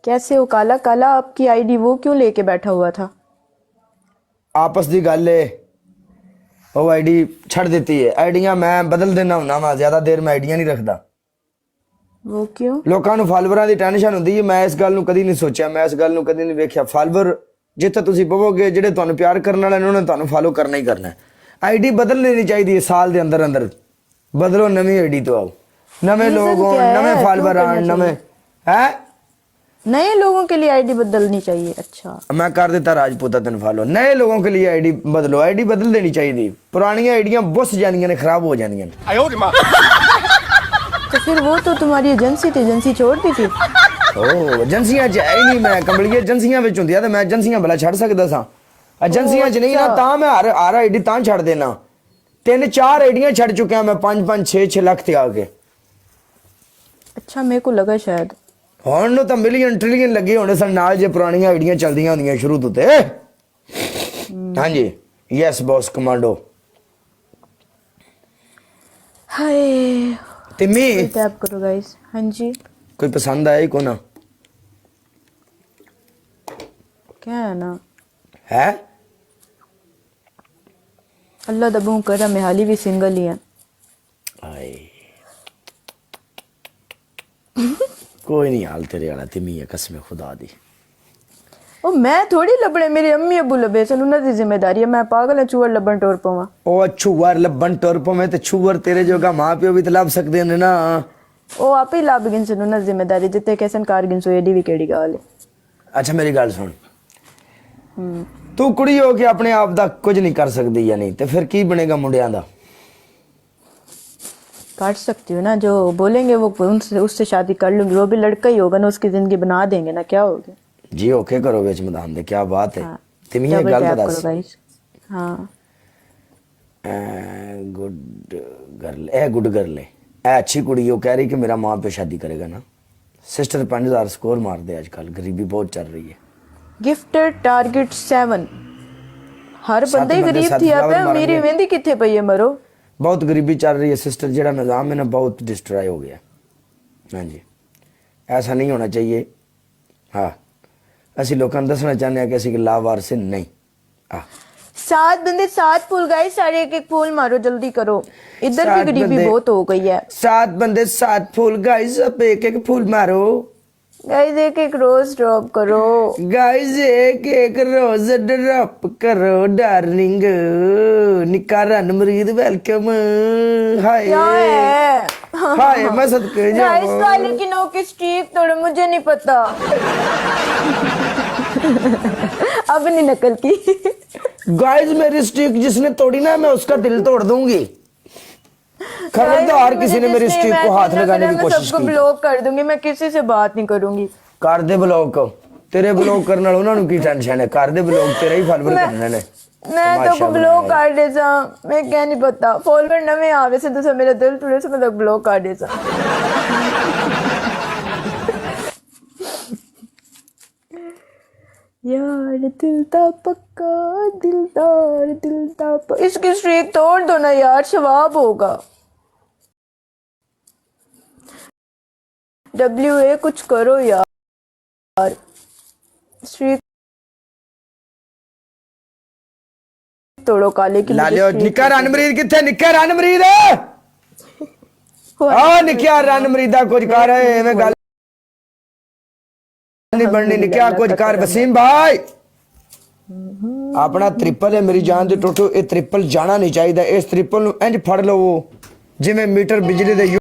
कैसे हो काला काला? आपकी आईडी वो क्यों लेके बैठा हुआ था? आपस की गल है वो आईडी छड़ देती है। आईडियां मैं बदल देना हूं मैं ज्यादा देर मैं आईडियां नहीं रखता। वो क्यों? लोगों ਨੂੰ ਫਾਲੋਵਰਾਂ ਦੀ ਟੈਨਸ਼ਨ ਹੁੰਦੀ ਹੈ। ਮੈਂ ਇਸ ਗੱਲ ਨੂੰ ਕਦੀ ਨਹੀਂ ਸੋਚਿਆ, ਮੈਂ ਇਸ ਗੱਲ ਨੂੰ ਕਦੀ ਨਹੀਂ ਵੇਖਿਆ। ਫਾਲੋਵਰ ਜਿੱਥੇ ਤੁਸੀਂ ਪਵੋਗੇ, ਜਿਹੜੇ ਤੁਹਾਨੂੰ ਪਿਆਰ ਕਰਨ ਵਾਲੇ ਨੇ ਉਹਨਾਂ ਨੇ ਤੁਹਾਨੂੰ ਫਾਲੋ ਕਰਨਾ ਹੀ ਕਰਨਾ ਹੈ। ਆਈਡੀ ਬਦਲ ਲੈਣੀ ਚਾਹੀਦੀ ਹੈ ਸਾਲ ਦੇ ਅੰਦਰ ਅੰਦਰ। ਬਦਲੋ, ਨਵੀਂ ਆਈਡੀ ਤੋਂ ਆਓ, ਨਵੇਂ ਲੋਕ ਹੋਣ, ਨਵੇਂ ਫਾਲੋਵਰ ਆਣ, ਨਵੇਂ ਹੈ नए लोगों के लिए आईडी बदलनी चाहिए। अच्छा, मैं कर देता राजपूता तेन फॉलो। नए लोगों के लिए आईडी बदलो, आईडी बदल देनी चाहिए। पुरानी आईडियां बुस जानियां ने, खराब हो जानियां। तो फिर वो तो तुम्हारी एजेंसी थी, एजेंसी छोड़ दी थी। ओ एजेंसियां च है ही नहीं मैं। कंबलिए एजेंसियां विच हुंदियां ते मैं एजेंसियां भला छड़ सकदा सां। एजेंसियां च नहीं ना, तां मैं हर आईडी तां छड़ देना। 3-4 आईडियां छड़ चुका मैं, 5-5 6-6 लाख ते आके। अच्छा, मेरे को लगा शायद ਹੁਣ ਨੂੰ ਤਾਂ ਮਿਲੀਅਨ ਟ੍ਰਿਲੀਅਨ ਲੱਗੇ ਹੋਣੇ ਸਨ ਨਾਲ, ਜੇ ਪੁਰਾਣੀਆਂ ਆਈਡੀਆਂ ਚੱਲਦੀਆਂ ਹੁੰਦੀਆਂ ਸ਼ੁਰੂ ਤੋਂ ਤੇ। ਹਾਂਜੀ, ਯੈਸ ਬੌਸ ਕਮਾਂਡੋ। हाय तिमी टैप करो गाइस। हाँ जी, कोई पसंद आया ही को ना क्या है ना, है? अल्लाह दा बहू करा मैं हाली भी सिंगल ही है। आए कोई नहीं हाल तेरे वाला तिमी है, कसम खुदा दी। ओ मैं थोड़ी लबने, मेरी अम्मी अबू लबे सन, उन्हां दी जिम्मेदारी है। मैं पागल है चूअर लबन टोर पवा। ओ छुअर लबन टुर पवे ते छुअर तेरे जोगा मां प्यो भी तो लभ सकदे ने ना। ओ आप ही लभ गिन सन, उन्हां दी जिम्मेदारी जिते कैसन कार गिन सो, एडी भी केड़ी गल है। अच्छा मेरी गल सुन, तू कुड़ी हो के अपने आप दा कुछ नहीं कर सकदी या नहीं, ते फिर की बनेगा मुंडियां दा? काट सकती हूँ ना, जो बोलेंगे वो उनसे उससे शादी कर लूंगी। वो भी लड़का ही होगा ना, उसकी जिंदगी बना देंगे ना, क्या होगा जी। ओके करो बेच मैदान दे, क्या बात है। हाँ, तिमी ये गल तो दस। हाँ good girl, a good girl है, ए अच्छी कुड़ी। वो कह रही कि मेरा माँ पे शादी करेगा ना। सिस्टर 5000 स्कोर मार दे, आजकल गरीबी बहुत चल रही है। Gifted target 7। हर सत्त बंदे ही बंदे गरीब सत्त थी। flower आप मेरी मारेंगे। वेंदी किथे पई है मरो। बहुत गरीबी चल रही है सिस्टर, जेड़ा निज़ाम है ना बहुत डिस्ट्रॉय हो गया। हाँ जी, ऐसा नहीं होना चाहिए। हाँ, असी लोगों को दसना चाहते हैं कि असी लावारिस नहीं। हाँ, 7 बंदे 7 फूल गाइस, सारे एक एक फूल मारो, जल्दी करो। इधर भी 7 गरीबी बंदे- बहुत हो गई है 7 बंदे 7 फूल गाइस, अब एक एक फूल मारो गाइस। एक एक रोज ड्रॉप करो गाइस, एक एक रोज ड्रॉप करो डार्लिंग। निक्का रणमरीद वेलकम। हाय क्या है हाय, मैं सदके गाइस, जाऊं। काले की नौ की स्ट्रीक तोड़ो, मुझे नहीं पता। अब नहीं नकल की। गाइस मेरी स्टिक जिसने तोड़ी ना, मैं उसका दिल तोड़ दूंगी। खबरदार किसी ने मेरी स्टिक को हाथ लगाने की कोशिश सबको की। ब्लॉक कर दूंगी, मैं किसी से बात नहीं करूंगी। कर दे ब्लॉक। तेरे ब्लॉक करने वालों उन्होंने की टेंशन है। कर दे ब्लॉक, तेरे ही फॉलोवर करने ने। मैं तो तमाशा को ब्लॉक बनाया। कर दे सा, मैं क्या नहीं पता। फॉलोवर नवे आवे से तो मेरा दिल टूटे से, मैं तो ब्लॉक कर दे सा। यार दिल ता पक्का, दिलदार दिल ता इसकी स्ट्रीक तोड़ दो ना यार, शवाब होगा। WA कुछ करो यार, स्ट्रीक तोड़ो काले की। ला लियो। निक्का रणमरीद किथे? निक्का रणमरीद आ निक्का रणमरीदा कुछ कर। एवें गल नहीं बननी। निक्का कुछ कर। वसीम भाई अपना ट्रिपल है मेरी जान दी टोटो। ये ट्रिपल जाना नहीं चाहिए। इस ट्रिपल नु इंज फड़ लवो जिवें मीटर बिजली दे